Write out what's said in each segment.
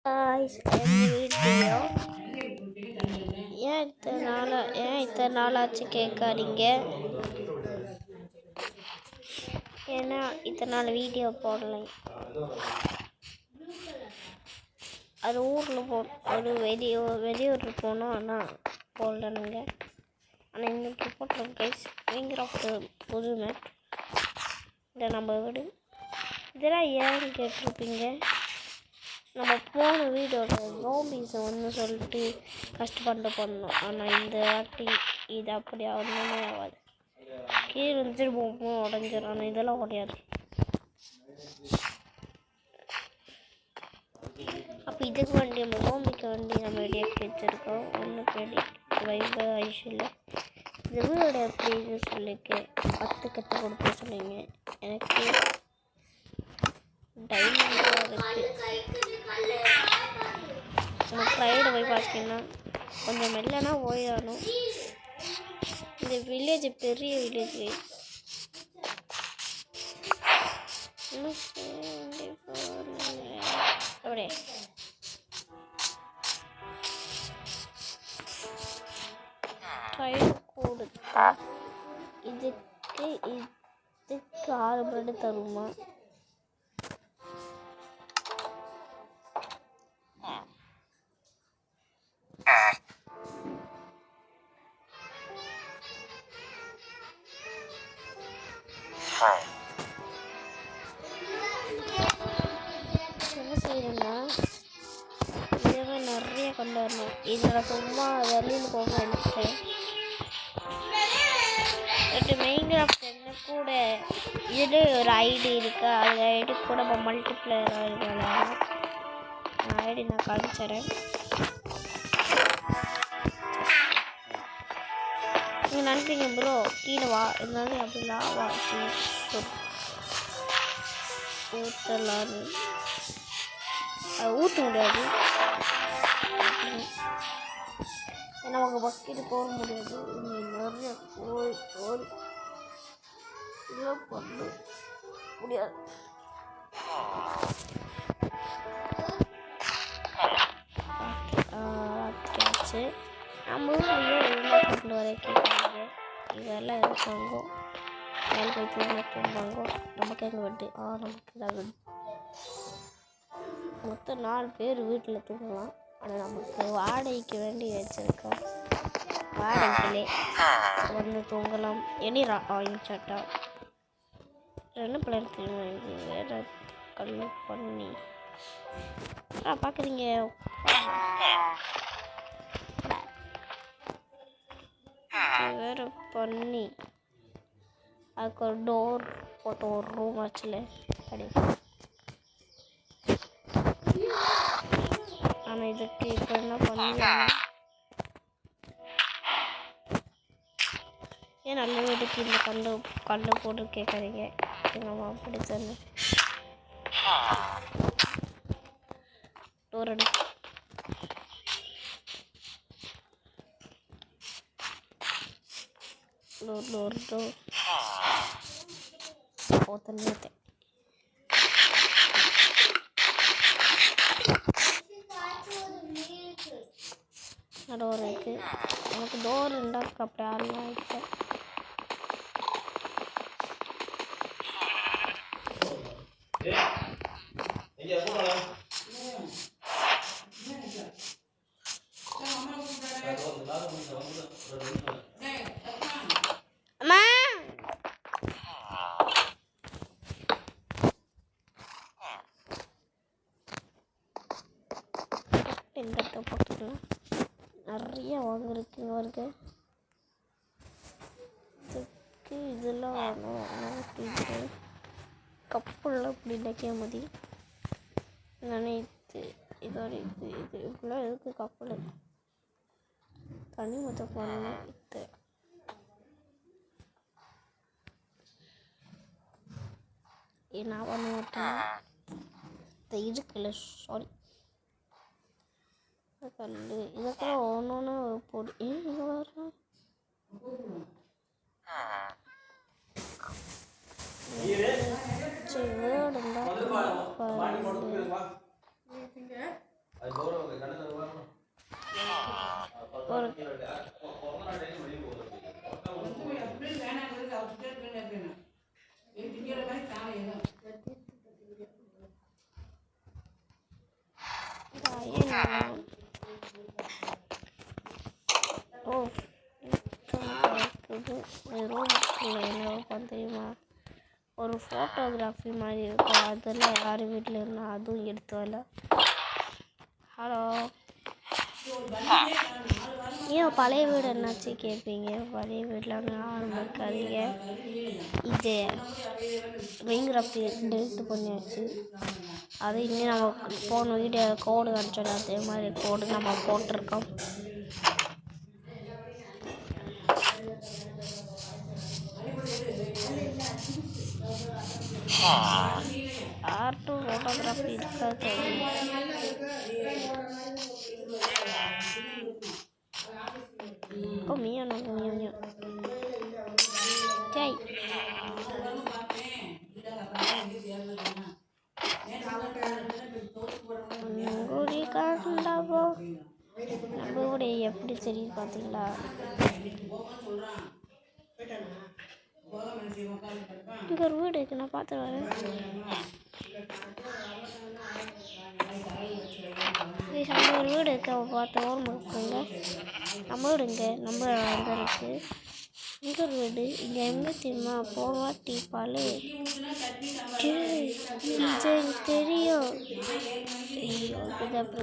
guys, இந்த video ஏன் இத்தனை நாளாச்சு கேட்காதீங்க. ஏன்னா இத்தனை நாள் வீடியோ போடலை. அது ஊரில் வெளியூர் போனோம். ஆனால் போடலனுங்க. ஆனால் இன்னைக்கு போட்டோம் கைஸ். மைன்கிராஃப்ட் புது மேப். இதை நம்ம விடு இதெல்லாம் ஏன்னு கேட்டிருப்பீங்க. நம்ம போன வீடியோட ஜோம்பிஸை சொல்லிட்டு கஷ்டப்பட்டு பண்ணோம். ஆனால் இந்த வாட்டி இது அப்படி ஒன்றுமே ஆகாது. கீழே இருந்துட்டு போகும் உடஞ்சிடும். ஆனால் இதெல்லாம் உடையாது. அப்போ இதுக்கு வண்டி நம்ம ஜோம்பிக்கு வண்டி நம்ம ரெடியாக்கி வச்சுருக்கோம். ஒன்று ரெடி வைப ஐஷில் இந்த வீடோட எப்படி சொல்லிக்க 10 கற்று கொடுக்க சொன்னீங்க. எனக்கு டைமண்டாக இருக்குது. நம்ம ப்ரைடை போய் பார்த்தீங்கன்னா கொஞ்சம் மெல்லனா ஓயானும். இந்த வில்லேஜ் பெரிய வில்லேஜ். அப்படியே ப்ரைடு கொடுத்தா இதுக்கு 6 பிரெட் தருமா? என்ன செய்யணும்னா இதே நிறைய கொண்டு வரணும். இதில் சும்மா வெளியில் போக எடுத்தேன். மைன்கிராஃப்ட் என்ன கூட இதில் ஒரு ஐடி இருக்குது. அந்த ஐடி கூட நம்ம மல்டிப்ளேயர் விளையாடலாம். ஐடி நான் காமிச்சிடறேன். நீங்கள் நினைப்பீங்க ப்ரோ கீழே வா இருந்தாலும் அப்படிலாம் வா ஊற்றலான்னு. அது ஊற்ற முடியாது. ஏன்னா உங்கள் பக்கெட்டு போக முடியாது. நிறைய கோழி இதெல்லாம் பண்ண முடியாது. ஆச்சு நம்ம இதெல்லாம் கொண்டு வர கேட்குறாங்க. இதெல்லாம் இருப்பாங்க. மேலே போய் தூங்குவாங்க. நமக்கு எங்கே வெட்டு நமக்கு தான் வெட்டு. மொத்தம் 4 பேர் வீட்டில் தூங்கலாம். ஆனால் நமக்கு வாடகைக்கு வேண்டி வச்சுருக்கோம். வாடகையிலே வந்து தூங்கலாம். எனிரா ஆயிடுச்சாட்டா 2 பிள்ளைங்க தெரியுமா? இது வேறு கல் பண்ணி பார்க்குறீங்க. வேறு பண்ணி அதுக்கு ஒரு டோர் போட்டு ஒரு ரூம் ஆச்சுல அப்படி. ஆனால் இதுக்கு இப்போ என்ன பண்ணலாம்? ஏன் நல்ல வீட்டுக்கு இந்த கல் போட்டு கேட்குறீங்க. நம்ம அப்படி தானே டோர் அடி டோர் தண்ணி டோர் இருக்குது. நமக்கு டோர் இருந்தால் அப்படி ஆடலாம். இப்போ இந்த இடத்த போட்டுக்கலாம். நிறைய வாங்கிருக்கு வருது. இதுக்கு இதெல்லாம் வேணும். கப்பெல்லாம் இப்படி நினைக்க மதி நினைத்து இதோட இது இப்படிலாம் இருக்குது. கப்பல் தனி மொத்தம் பண்ணணும். நான் பண்ண மாட்டேன். இருக்குல்ல சாரி கல் இதெல்லாம் ஒன்று போடு. இங்கே வர வேர்டு இருந்தால் ஓ என்ன தெரியுமா, ஒரு ஃபோட்டோகிராஃபி மாதிரி இருக்கும். அதில் யார் வீட்டில் இருந்தால் அதுவும் எடுத்து வரல. ஹலோ, ஏன் பழைய வீடு என்னாச்சு கேட்பீங்க? பழைய வீட்டில் யாரும் இருக்காதீங்க. இது மைன்கிராஃப்ட் டெலிட் பண்ணியாச்சு. அது இன்னும் நம்ம போன வீடியோ கோடு காமிச்சோம், அதே மாதிரி கோடு நம்ம போட்டிருக்கோம். ஆர்ட் ஃபோட்டோகிராஃபி இருக்காது. Chay. நம்ம கூட எப்படி தெரியுது பார்த்தீங்களா? இங்கே ஒரு வீடு இருக்கு, நான் பார்த்து வரேன். நம்ம ஒரு வீடு இருக்கு, அவள் பார்த்து ஓரமாக இருக்குங்க. நம்ம வீடு இங்கே நம்ம அங்கே இருக்கு. இங்கே ஒரு வீடு இங்கே எங்கே தெரியுமா? போவாட்டி பால் இது தெரியும். ஐயோ, இது அப்படி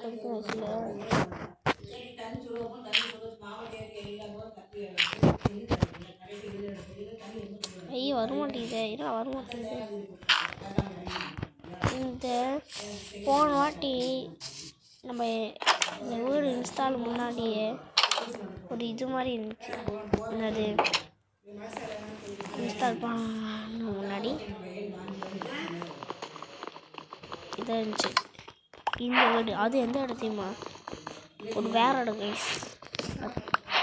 கொஞ்சம் வச்சுல ஐயோ வரமாட்டேங்குது. ஏன்னா வரமாட்டேங்குது. இந்த போன வாட்டி நம்ம இந்த வீடு இன்ஸ்டால் முன்னாடியே ஒரு இது மாதிரி இருந்துச்சு. என்னது, இன்ஸ்டால் பண்ண முன்னாடி இதாக இருந்துச்சு இந்த வீடு. அது எந்த இடத்தையுமா ஒரு வேற இடம் கைஸ்.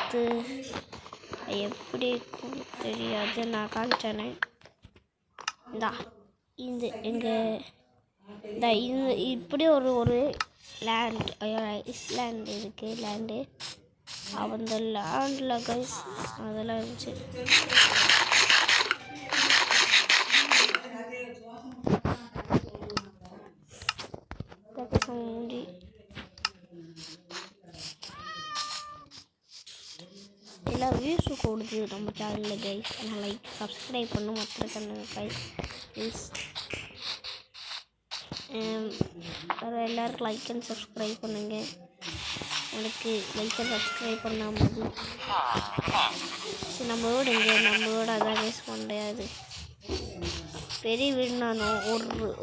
அது எப்படி தெரியாது, நான் காமிச்சேனே. இந்த எங்கள் இந்த இப்படி ஒரு லேண்ட் ஐஸ்லேண்ட் இருக்குது. லேண்டு அந்த லேண்டில் கைஸ் அதெல்லாம் இருந்துச்சு. எல்லாம் வியூஸு கொடுத்து நம்ம சேனலில் கைஸ். நான் லைக் சப்ஸ்கிரைப் பண்ண மாத்திருக்கேன் கைஸ் ப்ளீஸ். வேறு எல்லோரும் லைக் அண்ட் சப்ஸ்கிரைப் பண்ணுங்க. எனக்கு லைக் அண்ட் சப்ஸ்கிரைப் பண்ணாமல் சரி நம்ம வீடு இங்கே நம்ம வீடு அதான் கைஸ் முடியாது. பெரிய வீடு நானும்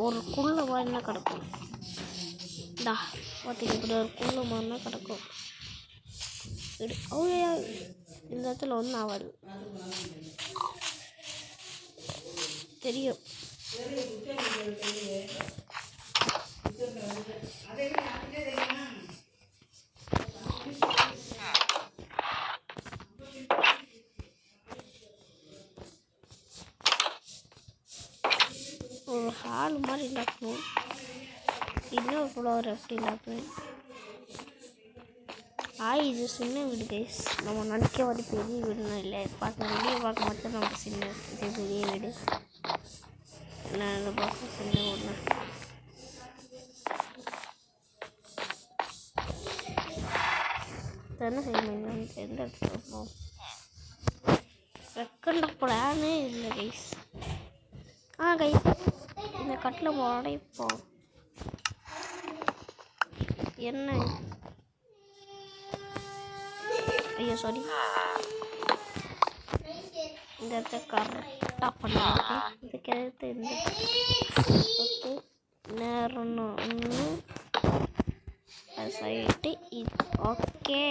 ஒரு குள்ள மாதிரினா கிடக்கும். பார்த்தீங்க இப்படி ஒரு குள்ள மாதிரினா கிடக்கும் வீடு. அவ்வளோ இந்த இடத்துல ஒன்றும் ஆகாது தெரியும். ஒரு ஹால் மாதிரி ഉണ്ടാக்கணும். இன்னும் ஃப்ளோர் எப்படி ഉണ്ടാக்கணும். இது சின்ன வீடு கைஸ். நம்ம நினைக்க வந்து பெரிய வீடுனா இல்லை. வெளியே பார்க்க மட்டும் நம்ம சின்ன பெரிய வீடு. நான் பார்க்க சின்ன வீடுனா என்ன செய்யணும், எந்த இடத்துல இருப்போம் ரெக்கண்ட பிளானே இல்லை கைஸ். கைஸ் இந்த கட்டில் உடைப்போம். என்ன ஐயோ சாரி, இந்த இடத்த கரெக்டாக பண்ணாங்க. இதுக்கு எடுத்து இந்த ஓகே நேரம் ஒன்று சைட்டு இது ஓகே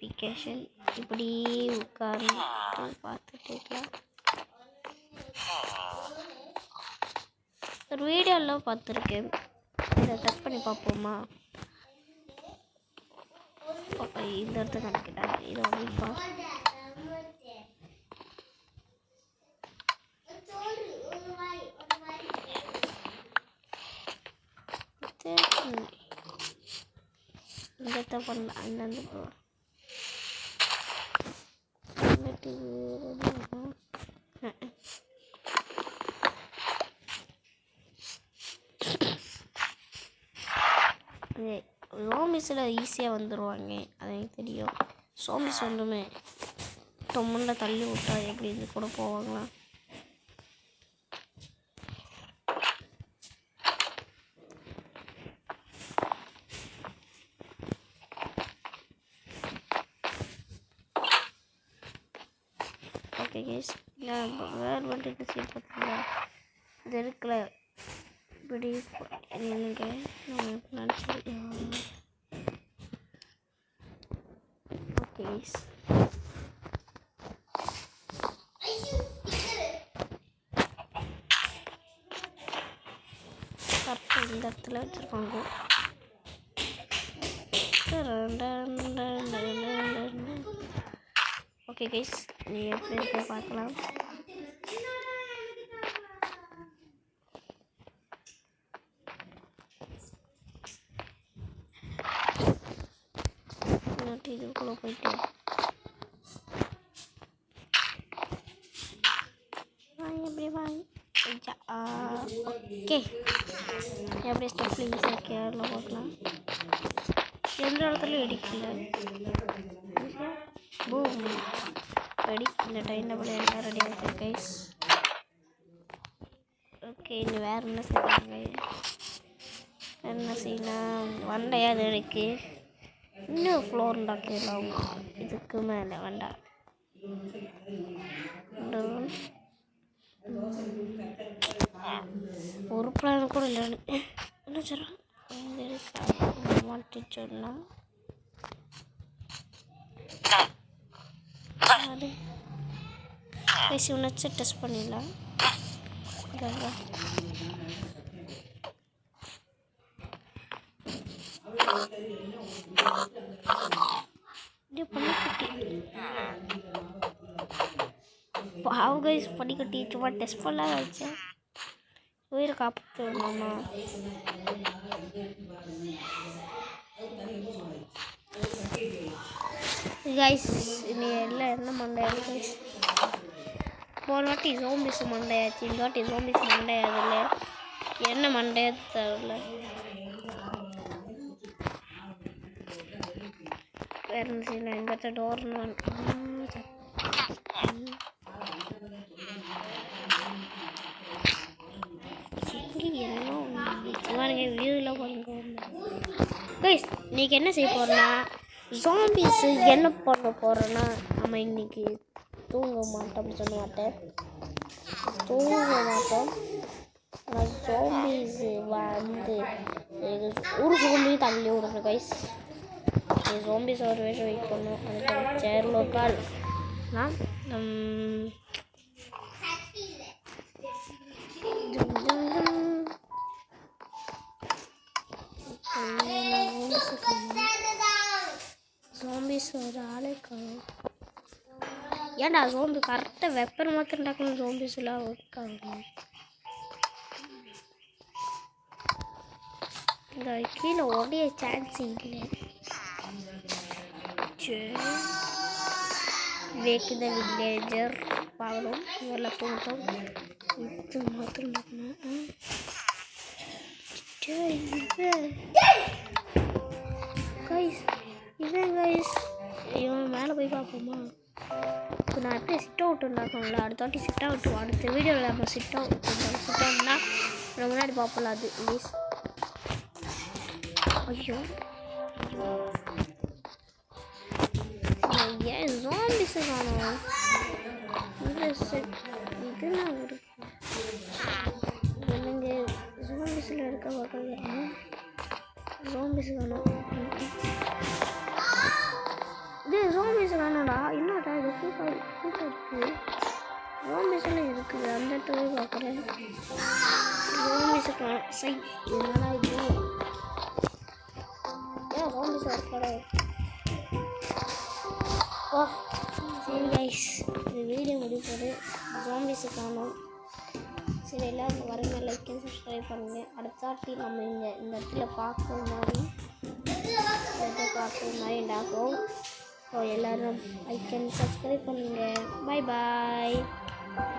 பிகேஷன் இப்படி உட்கார்ந்து பார்த்துட்டு இருக்கலாம். ஒரு வீடியோவில் பார்த்துருக்கேன். இதை டச் பண்ணி பார்ப்போமா? இந்த இடத்த கணக்கிட்டாங்க. இதை வைப்பா இந்த இடத்த பண்ண அந்தந்த ஜாம்பிஸில் ஈஸியாக வந்துடுவாங்க, அது எனக்கு தெரியும். ஜாம்பிஸ் வந்துமே தொம்மண்ட தள்ளி விட்டா எப்படி இது கூட போவாங்களா? ஓகே கேஸ், வேறு வந்துட்டு சரி பார்த்தீங்களா? இது இருக்கல இப்படி எனக்கு நினச்சி. ஓகே கேஸ், கரெக்டாக இந்த இடத்துல வச்சுருப்பாங்க. ஓகே கைஸ், நீங்கள் எப்படி இருக்க பார்க்கலாம். இதுக்குள்ளே போயிட்டு எப்படி வாங்க. ஓகே, எப்படி ஸ்டெப்லிங்ஸ் கேரில் பார்க்கலாம். எந்த இடத்துல வெடிக்கல. Boom, ready. இந்த டைமில் கூட எல்லாம் ரெடி ஆகிடுச்சு கைஸ். ஓகே, இன்னும் வேறு என்ன செய்வாங்க? என்ன செய்யலாம்? வண்டையாது இருக்கு. இன்னும் ஃப்ளோர் உண்டாக்கிடலாம். இதுக்கு மேலே வேண்டாம். ஒரு பிளான் கூட இல்லை. என்ன சொல்கிறேன் சொன்னால் பேசி உணர்ச்சி டெஸ்ட் பண்ணிடலாம். படிக்கட்டி சும்மா டெஸ்ட் பண்ணலாம் வச்சேன். உயிரை காப்பாற்றணுமா? கைஸ், இனி எல்லாம் என்ன மண்டையாது கைஸ். போன வாட்டி ஜோம்பிஸ் மண்டையாச்சு, இந்த வாட்டி ஜோம்பிஸ் மண்டையாதுல்ல. என்ன மண்டையாது தரல. வேற என்ன செய்யலாம்? இந்த இடத்த டோர்னு வியூவில் பாருங்க கைஸ். இன்னைக்கு என்ன செய்ய போகிறோன்னா, ஜாம்பிஸ் என்ன பண்ண போகிறோன்னா, நம்ம இன்னைக்கு தூங்க மாட்டோம். சொல்ல மாட்டேன், தூங்க மாட்டோம். ஆனால் ஜாம்பிஸ் வந்து ஒரு ஜோம்பி தள்ளி விடுறோம் கைஸ். ஜாம்பிஸ் ஒரு வேஷம் வெயிட் பண்ணோம். அதுக்கு சேர் லோக்கால் நான் ஜோம்பிஸ் ஒரு ஆளே காணும். ஏன்டா ஜோம்பி கரெக்டாக வெப்பன் மாத்திரம் டாக்கணும். ஜோம்பிஸ் எல்லாம் ஒர்க் ஆகணும். இந்த கீழே உடைய சான்ஸ் இல்லை. வேக் த வில்லேஜர் பார்க்கணும். இதெல்லாம் தூங்கட்டும். இது மாத்திரம் டாக்கணும். கைஸ், இவன் கைஸ், இவன் மேலே போய் பார்ப்போமா? இப்போ நான் எப்படி சிட் அவுட் உண்டாக்கணும்ல, அடுத்த வாட்டி சிட் அவுட் அடுத்த வீடியோவில் நம்ம சிட் அவுட்னா நம்ம முன்னாடி பார்ப்போம்ல. அது ப்ளீஸ். ஐயோ, ஏன் ஜாம்பிஸை காணும்? இதெல்லாம் இருக்கு என்னங்க? ஜாம்பிஸில் இருக்க பார்க்க ஜாம்பிஸ் காணும். இது ஜாம்பிஸ் வேணும்டா. என்னடா இது புதுசாக இருக்குது. ஜாம்பிஸ் எல்லாம் இருக்குது. அந்த இடத்துல பார்க்குறேன். ஜாம்பிஸ் காணும். சை, என்னடா இது? ஏன் ஜாம்பிஸ் வரக்கூட? வா, சரி கைஸ், இந்த வீடியோ முடிப்பது. ஜாம்பிஸு காணும். சரி, எல்லோரும் வரங்க லைக் அண்ட் சப்ஸ்கிரைப் பண்ணுங்கள். அடுத்த வாட்டி நம்ம இந்த இடத்துல பார்க்குற மாதிரி டாக்கும். ஸோ எல்லோரும் லைக் அண்ட் சப்ஸ்கிரைப் பண்ணுங்கள். பாய் பாய்.